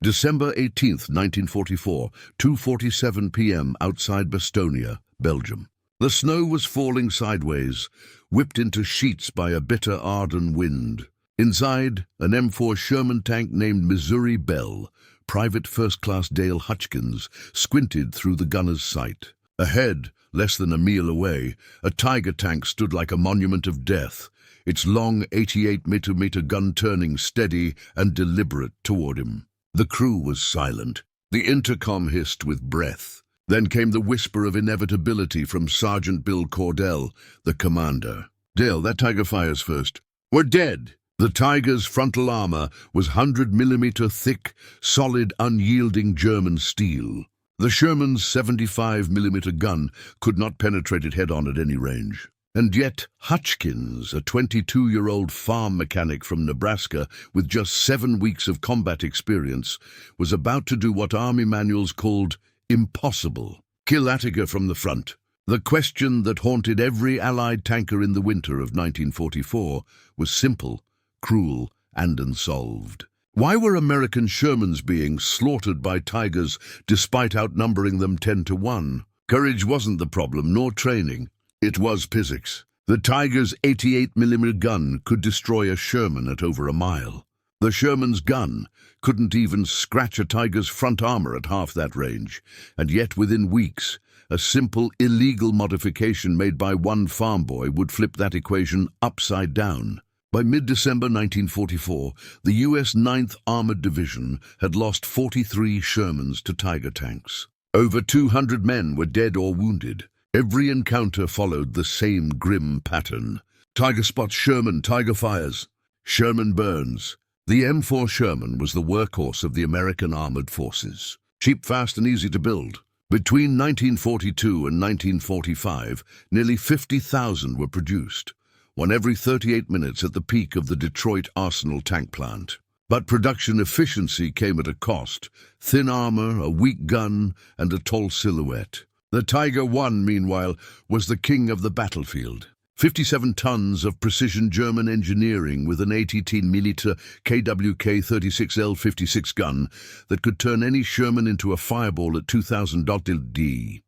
December 18th, 1944, 2:47 p.m. outside Bastonia, Belgium. The snow was falling sideways, whipped into sheets by a bitter Ardennes wind. Inside, an M4 Sherman tank named Missouri Belle, Private First Class Dale Hutchkins, squinted through the gunner's sight. Ahead, less than a mile away, a Tiger tank stood like a monument of death, its long 88mm gun turning steady and deliberate toward him. The crew was silent. The intercom hissed with breath. Then came the whisper of inevitability from Sergeant Bill Cordell, the commander. "Dale, that Tiger fires first." "We're dead." The Tiger's frontal armor was 100mm thick, solid, unyielding German steel. The Sherman's 75mm gun could not penetrate it head-on at any range. And yet Hutchkins, a 22-year-old farm mechanic from Nebraska with just 7 weeks of combat experience, was about to do what Army manuals called impossible: kill Attica from the front. The question that haunted every Allied tanker in the winter of 1944 was simple, cruel, and unsolved. Why were American Shermans being slaughtered by Tigers despite outnumbering them 10-1? Courage wasn't the problem, nor training. It was physics. The Tiger's 88mm gun could destroy a Sherman at over a mile. The Sherman's gun couldn't even scratch a Tiger's front armor at half that range, and yet within weeks, a simple, illegal modification made by one farm boy would flip that equation upside down. By mid-December 1944, the U.S. 9th Armored Division had lost 43 Shermans to Tiger tanks. Over 200 men were dead or wounded. Every encounter followed the same grim pattern. Tiger spots Sherman, Tiger fires. Sherman burns. The M4 Sherman was the workhorse of the American armored forces. Cheap, fast, and easy to build. Between 1942 and 1945, nearly 50,000 were produced, one every 38 minutes at the peak of the Detroit Arsenal tank plant. But production efficiency came at a cost: thin armor, a weak gun, and a tall silhouette. The Tiger I, meanwhile, was the king of the battlefield. 57 tons of precision German engineering with an 18mm KWK-36L56 gun that could turn any Sherman into a fireball at 2,000 d.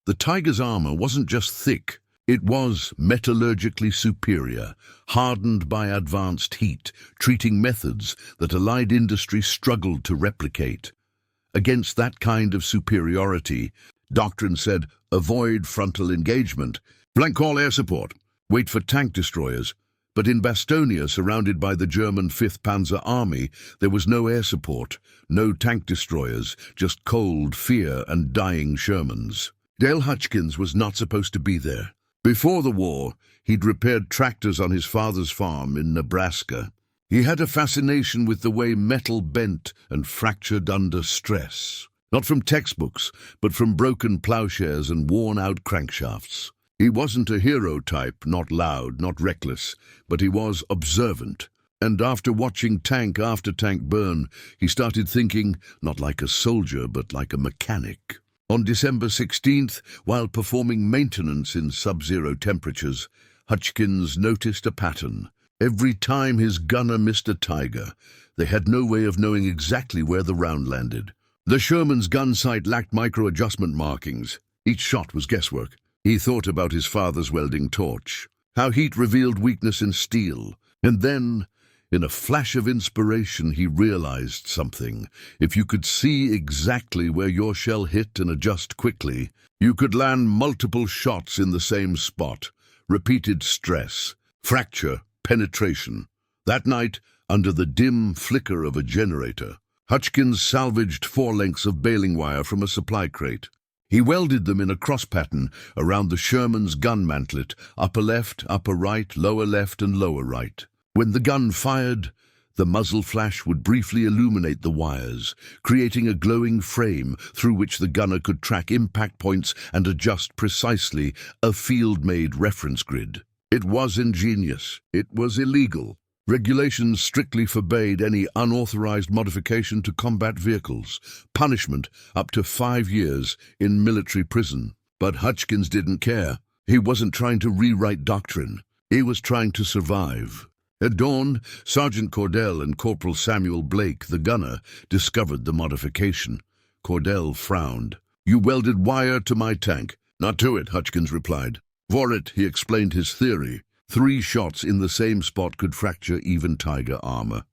The Tiger's armor wasn't just thick, it was metallurgically superior, hardened by advanced heat, treating methods that Allied industry struggled to replicate. Against that kind of superiority, doctrine said, avoid frontal engagement, blank all air support, wait for tank destroyers. But in Bastonia, surrounded by the German 5th Panzer Army, there was no air support, no tank destroyers, just cold, fear, and dying Shermans. Dale Hutchkins was not supposed to be there. Before the war, he'd repaired tractors on his father's farm in Nebraska. He had a fascination with the way metal bent and fractured under stress. Not from textbooks, but from broken plowshares and worn-out crankshafts. He wasn't a hero type, not loud, not reckless, but he was observant. And after watching tank after tank burn, he started thinking, not like a soldier, but like a mechanic. On December 16th, while performing maintenance in sub-zero temperatures, Hutchkins noticed a pattern. Every time his gunner missed a Tiger, they had no way of knowing exactly where the round landed. The Sherman's gun sight lacked micro-adjustment markings. Each shot was guesswork. He thought about his father's welding torch, how heat revealed weakness in steel. And then, in a flash of inspiration, he realized something. If you could see exactly where your shell hit and adjust quickly, you could land multiple shots in the same spot. Repeated stress, fracture, penetration. That night, under the dim flicker of a generator, Hutchkins salvaged 4 lengths of baling wire from a supply crate. He welded them in a cross pattern around the Sherman's gun mantlet, upper left, upper right, lower left, and lower right. When the gun fired, the muzzle flash would briefly illuminate the wires, creating a glowing frame through which the gunner could track impact points and adjust precisely a field-made reference grid. It was ingenious. It was illegal. Regulations strictly forbade any unauthorized modification to combat vehicles, punishment up to 5 years in military prison. But Hutchkins didn't care. He wasn't trying to rewrite doctrine. He was trying to survive. At dawn, Sergeant Cordell and Corporal Samuel Blake, the gunner, discovered the modification. Cordell frowned. "You welded wire to my tank." "Not to it," Hutchkins replied. "For it," he explained his theory. 3 shots in the same spot could fracture even Tiger armor.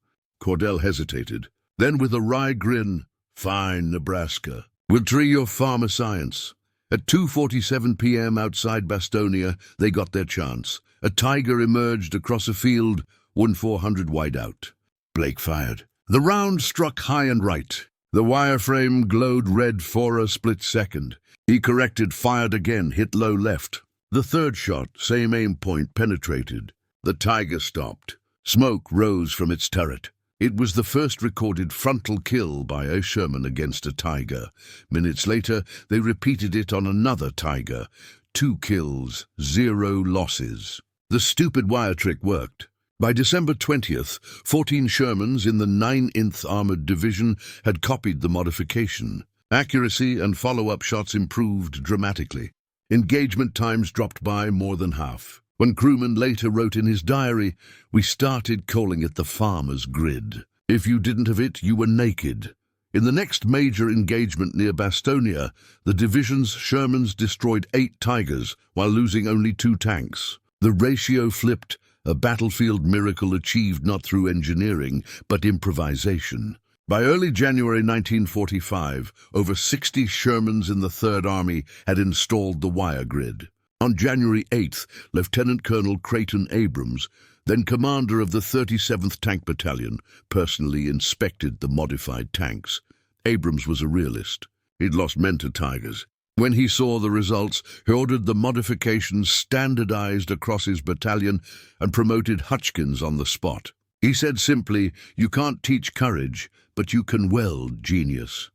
Cordell hesitated. Then with a wry grin, "Fine, Nebraska. We'll tree your farmer science." At 2:47 p.m. outside Bastonia, they got their chance. A Tiger emerged across a field, 400 wide out. Blake fired. The round struck high and right. The wireframe glowed red for a split second. He corrected, fired again, hit low left. The third shot, same aim point, penetrated. The Tiger stopped. Smoke rose from its turret. It was the first recorded frontal kill by a Sherman against a Tiger. Minutes later, they repeated it on another Tiger. 2 kills, 0 losses. The stupid wire trick worked. By December 20th, 14 Shermans in the 9th Armored Division had copied the modification. Accuracy and follow-up shots improved dramatically. Engagement times dropped by more than half. One crewman later wrote in his diary, "We started calling it the farmer's grid. If you didn't have it, you were naked." In the next major engagement near Bastonia, the division's Shermans destroyed 8 Tigers while losing only 2 tanks. The ratio flipped, a battlefield miracle achieved not through engineering, but improvisation. By early January 1945, over 60 Shermans in the Third Army had installed the wire grid. On January 8th, Lieutenant Colonel Creighton Abrams, then commander of the 37th Tank Battalion, personally inspected the modified tanks. Abrams was a realist. He'd lost men to Tigers. When he saw the results, he ordered the modifications standardized across his battalion and promoted Hutchkins on the spot. He said simply, "You can't teach courage, but you can weld genius."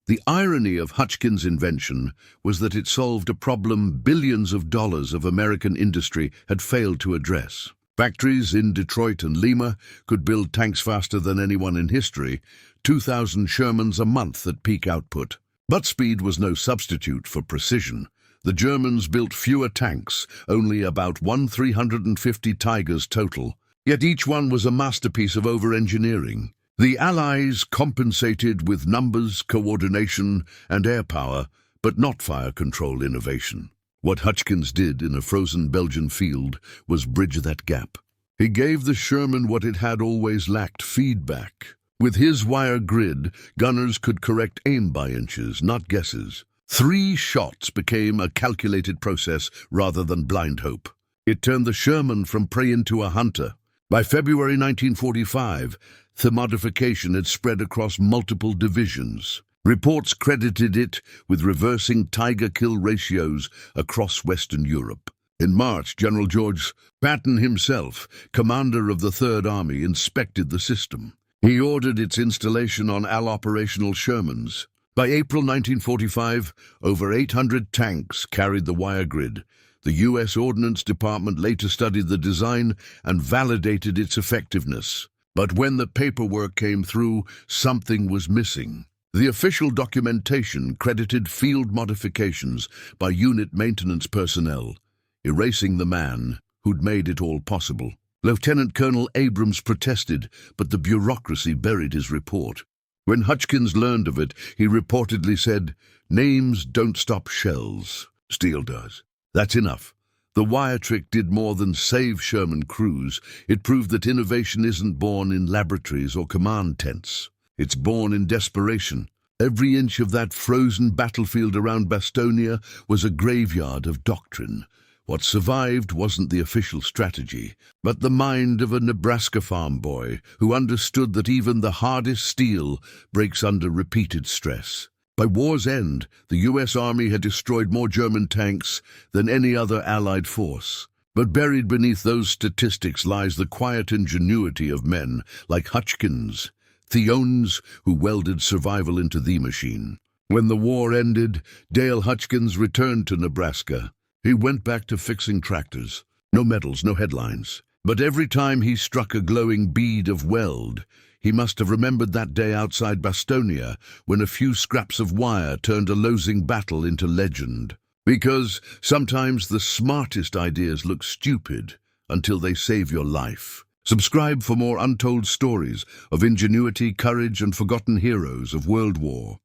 The irony of Hutchkins' invention was that it solved a problem billions of dollars of American industry had failed to address. Factories in Detroit and Lima could build tanks faster than anyone in history, 2,000 Shermans a month at peak output. But speed was no substitute for precision. The Germans built fewer tanks, only about 350 Tigers total, yet each one was a masterpiece of over-engineering. The Allies compensated with numbers, coordination, and air power, but not fire control innovation. What Hutchkins did in a frozen Belgian field was bridge that gap. He gave the Sherman what it had always lacked: feedback. With his wire grid, gunners could correct aim by inches, not guesses. 3 shots became a calculated process rather than blind hope. It turned the Sherman from prey into a hunter. By February 1945, the modification had spread across multiple divisions. Reports credited it with reversing Tiger kill ratios across Western Europe. In March, General George Patton himself, commander of the Third Army, inspected the system. He ordered its installation on all-operational Shermans. By April 1945, over 800 tanks carried the wire grid. The U.S. Ordnance Department later studied the design and validated its effectiveness. But when the paperwork came through, something was missing. The official documentation credited field modifications by unit maintenance personnel, erasing the man who'd made it all possible. Lieutenant Colonel Abrams protested, but the bureaucracy buried his report. When Hutchkins learned of it, he reportedly said, "Names don't stop shells. Steel does." That's enough. The wire trick did more than save Sherman crews. It proved that innovation isn't born in laboratories or command tents. It's born in desperation. Every inch of that frozen battlefield around Bastonia was a graveyard of doctrine. What survived wasn't the official strategy, but the mind of a Nebraska farm boy who understood that even the hardest steel breaks under repeated stress. By war's end, the U.S. Army had destroyed more German tanks than any other Allied force. But buried beneath those statistics lies the quiet ingenuity of men like Hutchkins, Theones who welded survival into the machine. When the war ended, Dale Hutchkins returned to Nebraska. He went back to fixing tractors. No medals, no headlines. But every time he struck a glowing bead of weld, he must have remembered that day outside Bastonia when a few scraps of wire turned a losing battle into legend. Because sometimes the smartest ideas look stupid until they save your life. Subscribe for more untold stories of ingenuity, courage, and forgotten heroes of World War.